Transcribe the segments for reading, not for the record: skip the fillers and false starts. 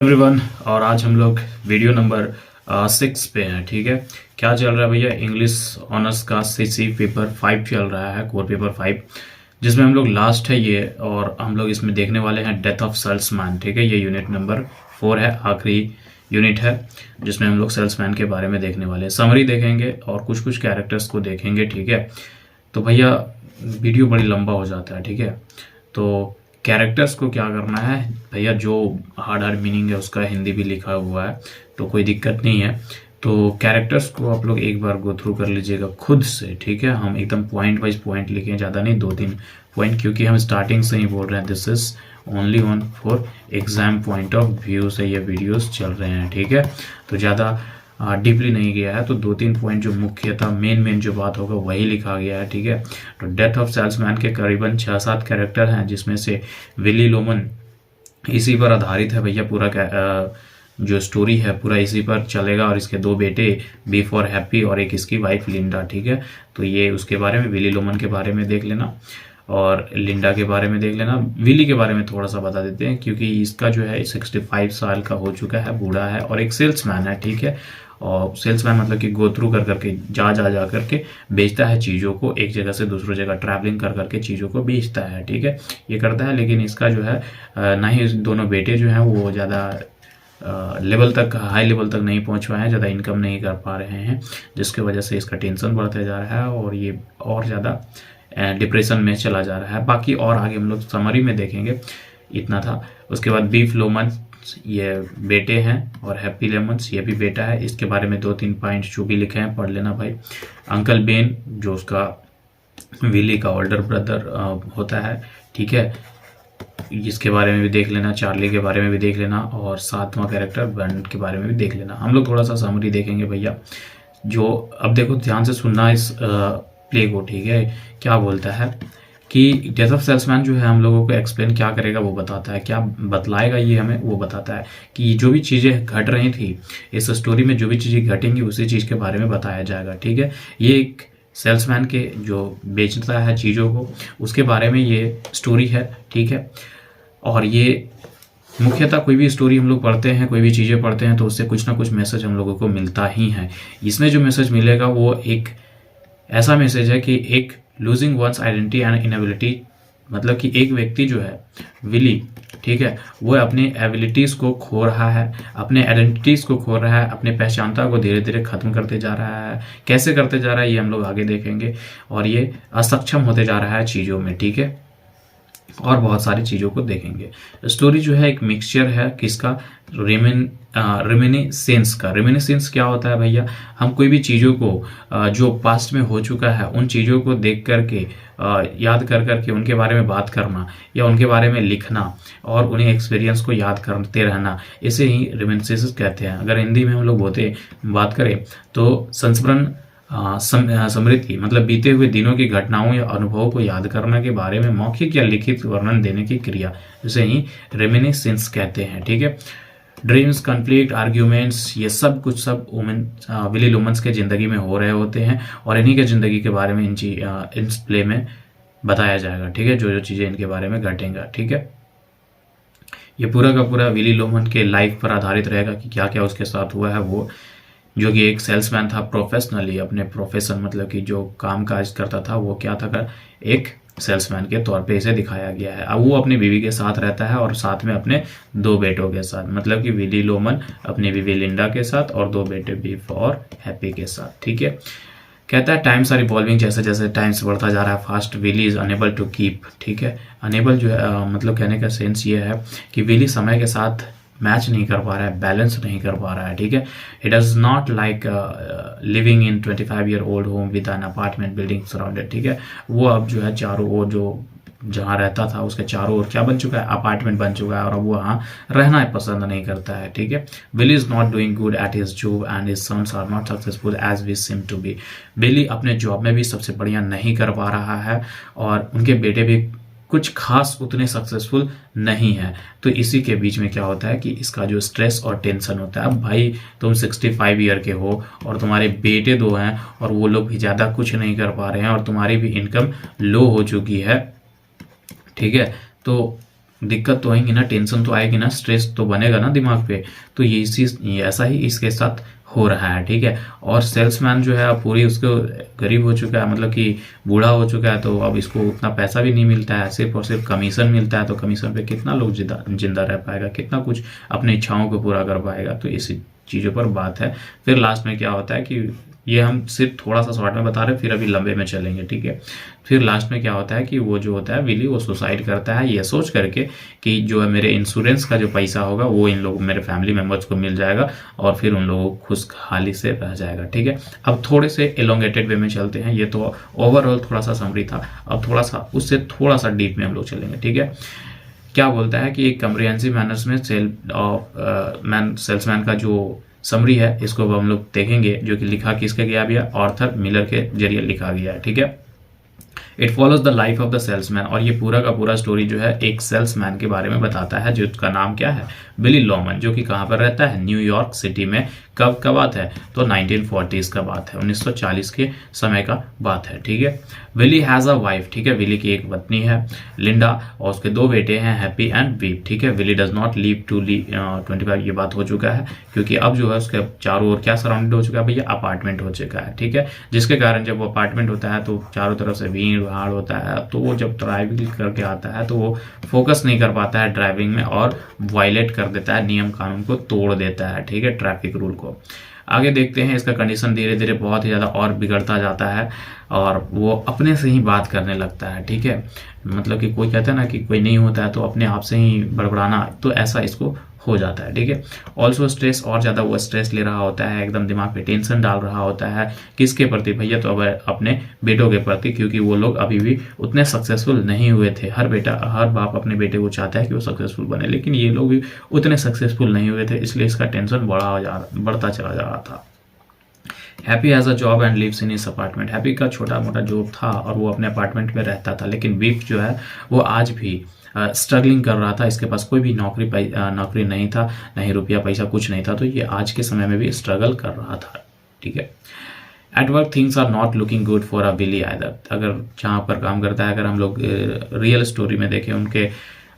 Everyone, और आज हम लोग वीडियो नंबर 6 पे हैं। ठीक है, क्या चल रहा है भैया? इंग्लिश ऑनर्स का सीसी पेपर 5 चल रहा है, कोर पेपर 5, जिसमें हम लोग लास्ट है ये, और हम लोग इसमें देखने वाले हैं डेथ ऑफ सेल्समैन। ठीक है, ये यूनिट नंबर 4 है, आखिरी यूनिट है जिसमें हम लोग सेल्समैन के बारे में देखने वाले हैं। समरी देखेंगे और कुछ कुछ कैरेक्टर्स को देखेंगे। ठीक है, तो भैया वीडियो बड़ी लंबा हो जाता है। ठीक है, तो कैरेक्टर्स को क्या करना है भैया, जो हार्ड हार्ड मीनिंग है उसका हिंदी भी लिखा हुआ है तो कोई दिक्कत नहीं है। तो कैरेक्टर्स को आप लोग एक बार गो थ्रू कर लीजिएगा खुद से। ठीक है, हम एकदम पॉइंट वाइज पॉइंट लिखें, ज़्यादा नहीं, 2-3 पॉइंट, क्योंकि हम स्टार्टिंग से ही बोल रहे हैं this is only one for exam point of view से ये वीडियोस चल रहे हैं। ठीक है, तो ज़्यादा डीपली नहीं गया है, तो 2-3 पॉइंट जो मुख्य था, मेन जो बात होगा वही लिखा गया है। ठीक है, तो डेथ ऑफ सेल्समैन के करीबन 6-7 कैरेक्टर हैं, जिसमें से विली लोमन इसी पर आधारित है भैया। पूरा जो स्टोरी है पूरा इसी पर चलेगा, और इसके 2 बेटे, बी फॉर हैप्पी और एक इसकी वाइफ लिंडा। ठीक है, तो ये उसके बारे में, विली लोमन के बारे में देख लेना और लिंडा के बारे में देख लेना। विली के बारे में थोड़ा सा बता देते हैं, क्योंकि इसका जो है 65 साल का हो चुका है, बूढ़ा है और एक सेल्समैन है। ठीक है, और सेल्समैन मतलब कि गो थ्रू कर करके जा करके बेचता है चीज़ों को, एक जगह से दूसरी जगह ट्रैवलिंग कर करके चीज़ों को बेचता है। ठीक है, ये करता है, लेकिन इसका जो है ना ही दोनों बेटे जो हैं वो ज़्यादा लेवल तक, हाई लेवल तक नहीं पहुंच पाए हैं, ज़्यादा इनकम नहीं कर पा रहे हैं, जिसकी वजह से इसका टेंशन बढ़ते जा रहा है और ये और ज़्यादा डिप्रेशन में चला जा रहा है। बाकी और आगे हम लोग समरी में देखेंगे। इतना था। उसके बाद बीफ लोमन, ये बेटे हैं, और हैप्पी लेमन्स ये भी बेटा है। इसके बारे में 2-3 पॉइंट जो भी लिखे हैं पढ़ लेना भाई। अंकल बेन, जो उसका विली का ओल्डर ब्रदर होता है। ठीक है, इसके बारे में भी देख लेना। चार्ली के बारे में भी देख लेना, और 7वां कैरेक्टर बर्न के बारे में भी देख लेना। हम लोग थोड़ा सा समरी देखेंगे भैया। जो अब देखो, ध्यान से सुनना इस प्ले को। ठीक है, क्या बोलता है कि डेथ ऑफ सेल्समैन जो है हम लोगों को एक्सप्लेन क्या करेगा वो बताता है, क्या बतलाएगा ये हमें वो बताता है कि जो भी चीज़ें घट रही थी इस स्टोरी में, जो भी चीज़ें घटेंगी उसी चीज़ के बारे में बताया जाएगा। ठीक है, ये एक सेल्समैन के जो बेचता है चीज़ों को, उसके बारे में ये स्टोरी है। ठीक है, और ये मुख्यतः कोई भी स्टोरी हम लोग पढ़ते हैं, कोई भी चीज़ें पढ़ते हैं, तो उससे कुछ ना कुछ मैसेज हम लोगों को मिलता ही है। इसमें जो मैसेज मिलेगा वो एक ऐसा मैसेज है कि एक losing one's identity and inability, मतलब कि एक व्यक्ति जो है विली, ठीक है, वो अपनी एबिलिटीज़ को खो रहा है, अपने आइडेंटिटीज़ को खो रहा है, अपने पहचानता को धीरे धीरे खत्म करते जा रहा है। कैसे करते जा रहा है ये हम लोग आगे देखेंगे, और ये असक्षम होते जा रहा है चीज़ों में। ठीक है, और बहुत सारी चीज़ों को देखेंगे। स्टोरी जो है एक मिक्सचर है किसका, रेमिनिसेंस का। रेमिनिसेंस क्या होता है भैया? हम कोई भी चीज़ों को जो पास्ट में हो चुका है उन चीज़ों को देख करके, याद कर करके उनके बारे में बात करना, या उनके बारे में लिखना और उन्हें एक्सपीरियंस को याद करते रहना, इसे ही रेमिनिसेंस कहते हैं। अगर हिंदी में हम लोग बात करें तो संस्मरण, स्मृति मतलब बीते हुए दिनों की घटनाओं या अनुभवों को याद करने के बारे में मौखिक या लिखित वर्णन देने की क्रिया, जिसे ही रेमिनिसेंस कहते हैं। ठीक है, ड्रीम्स, कॉन्फ्लिक्ट, आर्ग्यूमेंट्स, ये सब कुछ सब विली लोमन्स के ज़िंदगी में हो रहे होते हैं, और इन्हीं के ज़िंदगी के बारे में इन प्ले में बताया जाएगा। ठीक है, जो जो चीज़ें इनके बारे में घटेंगा। ठीक है, ये पूरा का पूरा विली लोमन के लाइफ पर आधारित रहेगा कि क्या क्या उसके साथ हुआ है। वो जो कि एक सेल्समैन था, प्रोफेशनली अपने प्रोफेशन मतलब कि जो काम काज करता था वो क्या था, कर एक सेल्समैन के तौर पे इसे दिखाया गया है। अब वो अपनी बीवी के साथ रहता है और साथ में अपने 2 बेटों के साथ, मतलब कि विली लोमन अपनी बीवी लिंडा के साथ और 2 बेटे बीफ और हैप्पी के साथ। ठीक है, कहता है टाइम्स आर इवॉल्विंग, जैसे जैसे टाइम्स बढ़ता जा रहा है fast, Willy is unable to keep. ठीक है, अनेबल जो है मतलब कहने का सेंस ये है कि विली समय के साथ मैच नहीं कर पा रहा है, बैलेंस नहीं कर पा रहा है। ठीक है, it does not like living in 25-year old home with an apartment building surrounded. ठीक है, वो अब जो है चारों ओर, जो जहाँ रहता था उसके चारों ओर क्या बन चुका है, अपार्टमेंट बन चुका है, और अब वो वहाँ रहना पसंद नहीं करता है। ठीक है, Billy is not doing good at his job and his sons are not successful as we seem to be. Billy अपने जॉब में भी सबसे बढ़िया नहीं कर पा रहा है, और उनके बेटे भी कुछ खास उतने सक्सेसफुल नहीं है। तो इसी के बीच में क्या होता है कि इसका जो स्ट्रेस और टेंशन होता है। अब भाई तुम 65 ईयर के हो और तुम्हारे बेटे 2 हैं, और वो लोग भी ज़्यादा कुछ नहीं कर पा रहे हैं, और तुम्हारी भी इनकम लो हो चुकी है। ठीक है, तो दिक्कत तो आएगी ना, टेंशन तो आएगी ना, स्ट्रेस तो बनेगा ना दिमाग पे। तो ये चीज ऐसा ही इसके साथ हो रहा है, ठीक है। और सेल्समैन जो है पूरी उसको गरीब हो चुका है, मतलब कि बूढ़ा हो चुका है, तो अब इसको उतना पैसा भी नहीं मिलता है, सिर्फ और सिर्फ कमीशन मिलता है। तो कमीशन पे कितना लोग जिंदा रह पाएगा, कितना कुछ अपनी इच्छाओं को पूरा कर पाएगा। तो इसी चीज़ों पर बात है। फिर लास्ट में क्या होता है कि ये हम सिर्फ थोड़ा सा शॉर्ट में बता रहे हैं, फिर अभी लंबे में चलेंगे, ठीक है। फिर लास्ट में क्या होता है कि वो जो होता है विली, वो सुसाइड करता है, ये सोच करके कि जो है मेरे इंश्योरेंस का जो पैसा होगा वो इन लोगों, मेरे फैमिली मेम्बर्स को मिल जाएगा और फिर उन लोगों को खुशहाली से रह जाएगा, ठीक है। अब थोड़े से एलोंगेटेड वे में चलते हैं, ये तो ओवरऑल थोड़ा सा समरी था। अब थोड़ा सा उससे थोड़ा सा डीप में हम लोग चलेंगे, ठीक है। क्या बोलता है कि एक कम्प्रिहेंसिव मैनर्स में सेल्समैन का जो समरी है, इसको अब हम लोग देखेंगे, जो कि लिखा किसके गया भी है, ऑर्थर मिलर के जरिए लिखा गया है, ठीक है। It follows the life of the salesman, और ये पूरा का पूरा स्टोरी जो है एक सेल्समैन के बारे में बताता है, जिसका नाम क्या है, बिली लॉमन, जो कि कहाँ पर रहता है, न्यूयॉर्क सिटी में। कब का बात है, तो 1940s का बात है, 1940 के समय का बात है, ठीक है। विली हैज अ वाइफ, ठीक है, विली की एक पत्नी है लिंडा, और उसके दो बेटे हैं, हैप्पी एंड बीप, ठीक है। Willy does not leave to 25, ये बात हो चुका है, क्योंकि अब जो है उसके चारों ओर क्या सराउंडेड हो चुका है भैया, अपार्टमेंट हो चुका है, ठीक है। जिसके कारण जब वो अपार्टमेंट होता है तो चारों तरफ से भीड़ भाड़ होता है, तो वो जब ड्राइविंग करके आता है तो वो फोकस नहीं कर पाता है ड्राइविंग में, और वायलेट कर देता है, नियम कानून को तोड़ देता है, ठीक है, ट्रैफिक रूल को। आगे देखते हैं, इसका कंडीशन धीरे धीरे बहुत ही ज़्यादा और बिगड़ता जाता है, और वो अपने से ही बात करने लगता है, ठीक है। मतलब कि कोई कहता है ना कि कोई नहीं होता है तो अपने आप से ही बड़बड़ाना, तो ऐसा इसको हो जाता है, ठीक है। ऑल्सो स्ट्रेस, और ज़्यादा वो स्ट्रेस ले रहा होता है, एकदम दिमाग पे टेंशन डाल रहा होता है, किसके प्रति भैया, तो अब अपने बेटों के प्रति, क्योंकि वो लोग अभी भी उतने सक्सेसफुल नहीं हुए थे। हर बाप अपने बेटे को चाहता है कि वो सक्सेसफुल बने, लेकिन ये लोग भी उतने सक्सेसफुल नहीं हुए थे, इसलिए इसका टेंशन बढ़ता चला जा रहा था। Happy has a job and lives in his apartment, Happy का छोटा मोटा जॉब था और वो अपने अपार्टमेंट में रहता था, लेकिन बीफ जो है वो आज भी स्ट्रगलिंग कर रहा था। इसके पास कोई भी नौकरी नहीं था, नहीं रुपया पैसा कुछ नहीं था, तो ये आज के समय में भी स्ट्रगल कर रहा था, ठीक है। At work things are not looking good for a Willy either, अगर जहाँ पर काम करता है, अगर हम लोग रियल स्टोरी में देखें, उनके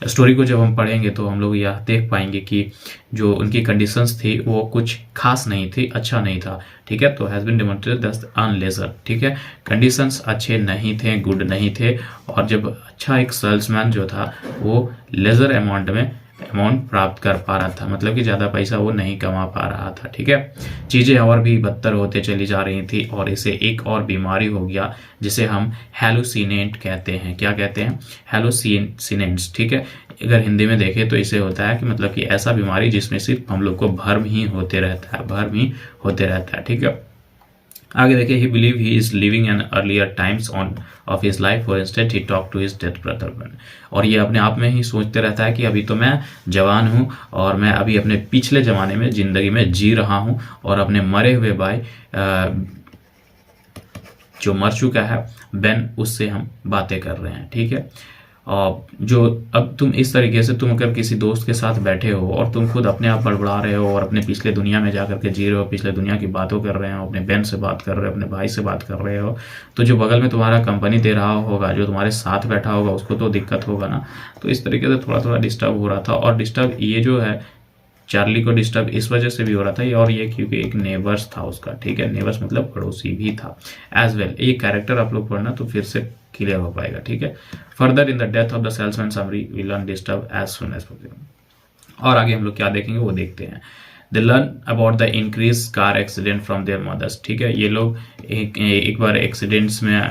स्टोरी को जब हम पढ़ेंगे तो हम लोग यह देख पाएंगे कि जो उनकी कंडीशंस थी वो कुछ खास नहीं थी, अच्छा नहीं था, ठीक है। तो हैज़ बीन डेमोन्स्ट्रेटेड दैट अनलेजर, ठीक है, कंडीशंस अच्छे नहीं थे, गुड नहीं थे, और जब अच्छा एक सेल्समैन जो था वो लेजर अमाउंट प्राप्त कर पा रहा था, मतलब कि ज़्यादा पैसा वो नहीं कमा पा रहा था, ठीक है। चीज़ें और भी बदतर होते चली जा रही थी, और इसे एक और बीमारी हो गया जिसे हम हेलुसिनेंट कहते हैं। क्या कहते हैं, हेलुसिनेंट्स, ठीक है। अगर हिंदी में देखें तो इसे होता है कि मतलब कि ऐसा बीमारी जिसमें सिर्फ हम लोग को भर्म ही होते रहता है, ठीक है। आगे देखिए, he believe he is living an earlier times of his life, for instant he talk to his death brother, और ये अपने आप में ही सोचते रहता है कि अभी तो मैं जवान हूँ और मैं अभी अपने पिछले जमाने में जिंदगी में जी रहा हूँ, और अपने मरे हुए भाई जो मर चुका है बेन, उससे हम बातें कर रहे हैं, ठीक है। और जो अब तुम इस तरीके से, तुम अगर किसी दोस्त के साथ बैठे हो और तुम खुद अपने आप बड़बड़ा रहे हो और अपने पिछले दुनिया में जा करके जी रहे हो, पिछले दुनिया की बातों कर रहे हो, अपने बहन से बात कर रहे हो, अपने भाई से बात कर रहे हो, तो जो बगल में तुम्हारा कंपनी दे रहा होगा, जो तुम्हारे साथ बैठा होगा, उसको तो दिक्कत होगा ना। तो इस तरीके से थोड़ा थोड़ा डिस्टर्ब हो रहा था, और डिस्टर्ब ये जो है चार्ली को डिस्टर्ब इस वजह से भी हो रहा था, और ये क्योंकि एक नेबर्स था उसका, ठीक है, नेबर्स मतलब पड़ोसी भी था एज वेल। ये कैरेक्टर आप लोग पढ़ना तो फिर से क्लियर हो पाएगा, ठीक है। Further in the death of the salesman summary we learn disturb as soon as possible. और आगे हम लोग क्या देखेंगे वो देखते हैं। They learn about the increase car accident from their mothers, ठीक है। ये लोग एक बार एक्सीडेंट्स में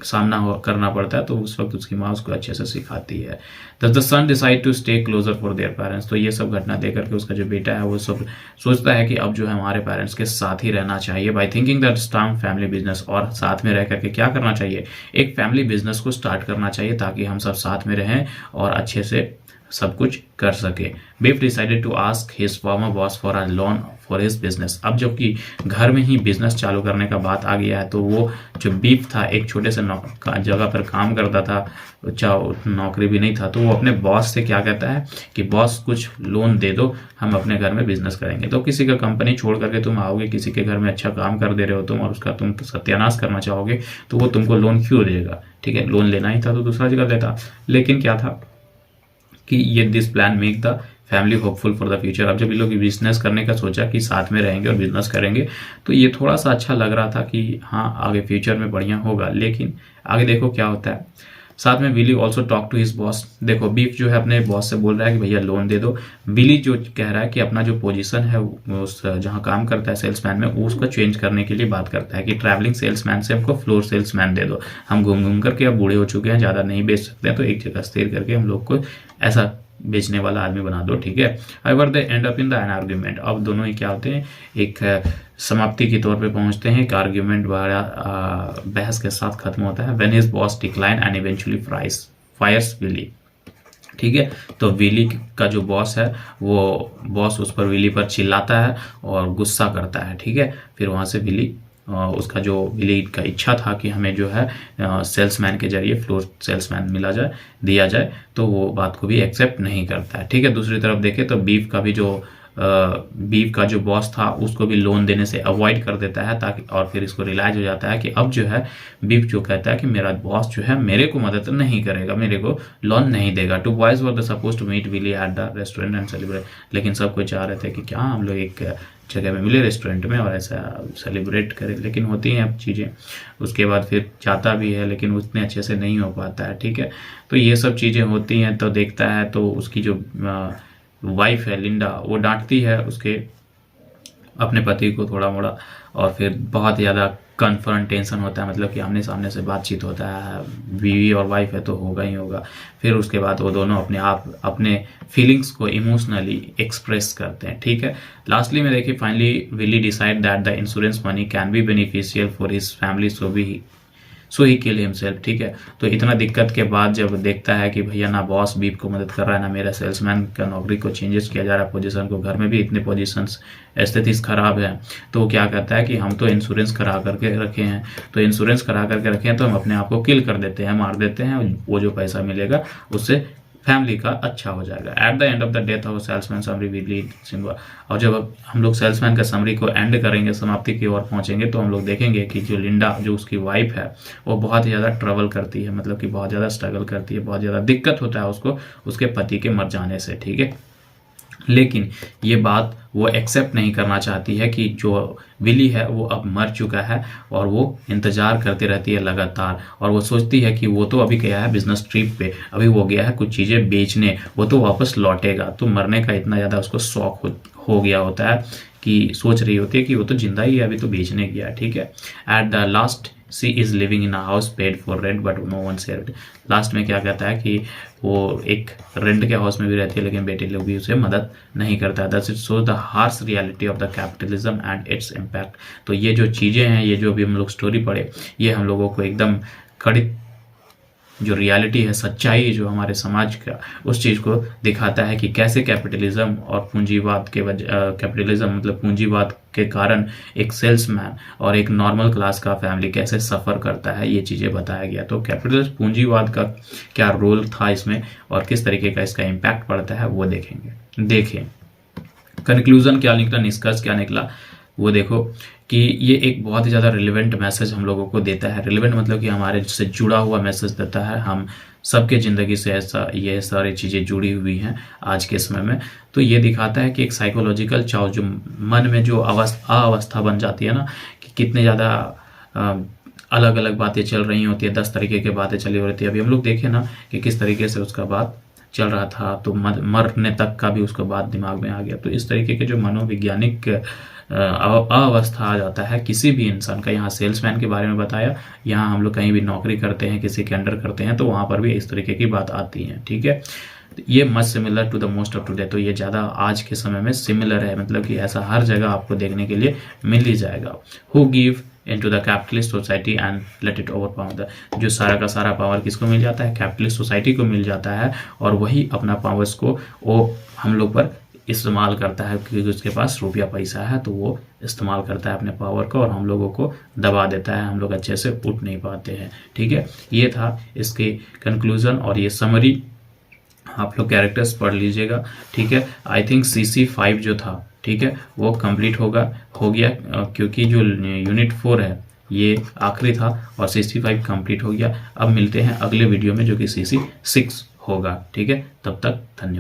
सामना करना पड़ता है, तो उस वक्त उसकी माँ उसको अच्छे से सिखाती है। Does the son decide to stay closer for their parents, तो ये सब घटना देख करके उसका जो बेटा है वो सब सोचता है कि अब जो है हमारे पेरेंट्स के साथ ही रहना चाहिए। By thinking that start family business, और साथ में रह करके क्या करना चाहिए, एक फैमिली बिजनेस को स्टार्ट करना चाहिए, ताकि हम सब साथ में रहें और अच्छे से सब कुछ कर सके। Biff decided to ask his former boss for a loan for his business, अब जबकि घर में ही बिजनेस चालू करने का बात आ गया है, तो वो जो बीफ था एक छोटे से जगह पर काम करता था, नौकरी भी नहीं था, तो वो अपने बॉस से क्या कहता है कि बॉस कुछ लोन दे दो, हम अपने घर में बिजनेस करेंगे। तो किसी का कंपनी छोड़ करके तुम आओगे, किसी के घर में अच्छा काम कर दे रहे हो तुम, और उसका तुम सत्यानाश करना चाहोगे, तो वो तुमको लोन क्यों देगा, ठीक है। लोन लेना ही था तो दूसरा जगह देता, लेकिन क्या था कि ये this plan make the family hopeful for the future. अब जब ये लोग बिजनेस करने का सोचा कि साथ में रहेंगे और बिजनेस करेंगे, तो ये थोड़ा सा अच्छा लग रहा था कि हाँ आगे फ्यूचर में बढ़िया होगा। लेकिन आगे देखो क्या होता है। साथ में Willy also talk to his boss. देखो बीफ जो है अपने बॉस से बोल रहा है कि भैया लोन दे दो। विली जो कह रहा है कि अपना जो पोजीशन है उस जहाँ काम करता है सेल्समैन में, उसको चेंज करने के लिए बात करता है कि ट्रैवलिंग सेल्समैन से हमको फ्लोर सेल्समैन दे दो। हम घूम घूम करके अब बूढ़े हो चुके हैं, ज़्यादा नहीं बेच सकते हैं, तो एक जगह स्थिर करके हम लोग को ऐसा बेचने वाला आदमी बना दो, ठीक है। However they and up in the an argument. अब दोनों ही क्या होते हैं, एक समाप्ति के तौर पे पहुंचते हैं। एक आर्ग्यूमेंट वाला बहस के साथ खत्म होता है। When his boss decline and eventually fires Willy, ठीक है। तो विली का जो बॉस है वो बॉस उस पर विली पर चिल्लाता है और गुस्सा करता है, ठीक है। फिर वहां से विली उसका जो विली का इच्छा था कि हमें जो है सेल्समैन के जरिए फ्लोर सेल्समैन दिया जाए, तो वो बात को भी एक्सेप्ट नहीं करता है, ठीक है। दूसरी तरफ देखें तो बीफ का जो बॉस था उसको भी लोन देने से अवॉइड कर देता है, ताकि और फिर इसको रियलाइज हो जाता है कि अब जो है बीफ जो कहता है कि मेरा बॉस जो है मेरे को मदद नहीं करेगा, मेरे को लोन नहीं देगा। Two boys were the suppose to meet Willy at the restaurant and celebrate. लेकिन सब कोई चाह रहे थे कि क्या हम लोग एक जगह में मिले रेस्टोरेंट में और ऐसा सेलिब्रेट करें, लेकिन होती हैं अब चीज़ें। उसके बाद फिर चाहता भी है लेकिन उतने अच्छे से नहीं हो पाता है, ठीक है। तो ये सब चीज़ें होती हैं। तो देखता है तो उसकी जो वाइफ है लिंडा, वो डांटती है उसके अपने पति को थोड़ा मोड़ा, और फिर बहुत ज़्यादा कन्फ्रंटेशन होता है, मतलब कि आमने सामने से बातचीत होता है। बीवी और वाइफ है तो होगा ही होगा। फिर उसके बाद वो दोनों अपने फीलिंग्स को इमोशनली एक्सप्रेस करते हैं, ठीक है। लास्टली में देखिए finally Willy decide that the insurance money can be beneficial for his family, so he kill himself, ठीक है। तो इतना दिक्कत के बाद जब देखता है कि भैया ना बॉस बीफ को मदद कर रहा है, ना मेरा सेल्समैन का नौकरी को चेंजेस किया जा रहा है पोजीशन को, घर में भी इतने पोजीशंस स्थिति खराब है, तो वो क्या कहता है कि हम तो इंश्योरेंस करा करके रखे हैं, तो इंश्योरेंस करा करके रखे हैं तो हम अपने आप को किल कर देते हैं, मार देते हैं। वो जो पैसा मिलेगा उससे फैमिली का अच्छा हो जाएगा। At the end of the death of salesman summary Willy सिंघवा। और जब हम लोग सेल्समैन का समरी को एंड करेंगे, समाप्ति की ओर पहुंचेंगे, तो हम लोग देखेंगे कि जो लिंडा जो उसकी वाइफ है वो बहुत ही ज़्यादा ट्रबल करती है, मतलब कि बहुत ज़्यादा स्ट्रगल करती है, बहुत ज़्यादा दिक्कत होता है उसको उसके पति के मर जाने से, ठीक है। लेकिन ये बात वो एक्सेप्ट नहीं करना चाहती है कि जो विली है वो अब मर चुका है, और वो इंतजार करती रहती है लगातार। और वो सोचती है कि वो तो अभी गया है बिजनेस ट्रिप पे, अभी वो गया है कुछ चीज़ें बेचने, वो तो वापस लौटेगा। तो मरने का इतना ज़्यादा उसको शौक हो गया होता है कि सोच रही होती है कि वो तो जिंदा ही है, अभी तो बेचने गया, ठीक है। At the last she is living in a house paid for rent but no one shared. Last में क्या कहता है कि वो एक रेंट के हाउस में भी रहती है लेकिन बेटे लोग भी उसे मदद नहीं करता है। That's it shows the harsh reality of the capitalism and its impact. तो ये जो चीज़ें हैं, ये जो भी हम लोग स्टोरी पढ़े, ये हम लोगों को एकदम कड़ी जो रियलिटी है, सच्चाई जो हमारे समाज का, उस चीज़ को दिखाता है कि कैसे कैपिटलिज्म और पूंजीवाद के कैपिटलिज्म मतलब पूंजीवाद के कारण एक सेल्समैन और एक नॉर्मल क्लास का फैमिली कैसे सफ़र करता है, ये चीज़ें बताया गया। तो कैपिटलिस्ट पूंजीवाद का क्या रोल था इसमें और किस तरीके का इसका इम्पैक्ट पड़ता है वो देखेंगे। देखें कंक्लूजन क्या निकला, निष्कर्ष क्या निकला, वो देखो कि ये एक बहुत ही ज़्यादा रिलेवेंट मैसेज हम लोगों को देता है। रिलेवेंट मतलब कि हमारे से जुड़ा हुआ मैसेज देता है। हम सबके ज़िंदगी से ये सारी चीज़ें जुड़ी हुई हैं आज के समय में। तो ये दिखाता है कि एक साइकोलॉजिकल चाव जो मन में जो अवस्था बन जाती है ना, कि कितने ज़्यादा अलग अलग बातें चल रही होती है, 10 तरीके की बातें चली होती है। अभी हम लोग देखें ना कि किस तरीके से उसका बात चल रहा था, तो मरने तक का भी उसका बात दिमाग में आ गया। तो इस तरीके के जो मनोवैज्ञानिक अवस्था आ जाता है किसी भी इंसान का। यहाँ सेल्समैन के बारे में बताया, यहाँ हम लोग कहीं भी नौकरी करते हैं, किसी के अंडर करते हैं, तो वहाँ पर भी इस तरीके की बात आती है, ठीक है। ये much similar to the most of today. तो ये ज़्यादा आज के समय में सिमिलर है, मतलब कि ऐसा हर जगह आपको देखने के लिए मिल ही जाएगा। Who give into the capitalist society and let it overpower the, जो सारा का सारा पावर किसको मिल जाता है, कैपिटलिस्ट सोसाइटी को मिल जाता है, और वही अपना पावर्स को वो हम लोग पर इस्तेमाल करता है, क्योंकि उसके पास रुपया पैसा है तो वो इस्तेमाल करता है अपने पावर को और हम लोगों को दबा देता है। हम लोग अच्छे से उठ नहीं पाते हैं, ठीक है। ये था इसके कंक्लूजन और ये समरी, आप लोग कैरेक्टर्स पढ़ लीजिएगा, ठीक है। आई थिंक CC5 जो था, ठीक है, वो कंप्लीट हो गया क्योंकि जो यूनिट 4 है ये आखिरी था और CC5 कंप्लीट हो गया। अब मिलते हैं अगले वीडियो में जो कि CC6 होगा। ठीक है, तब तक धन्यवाद।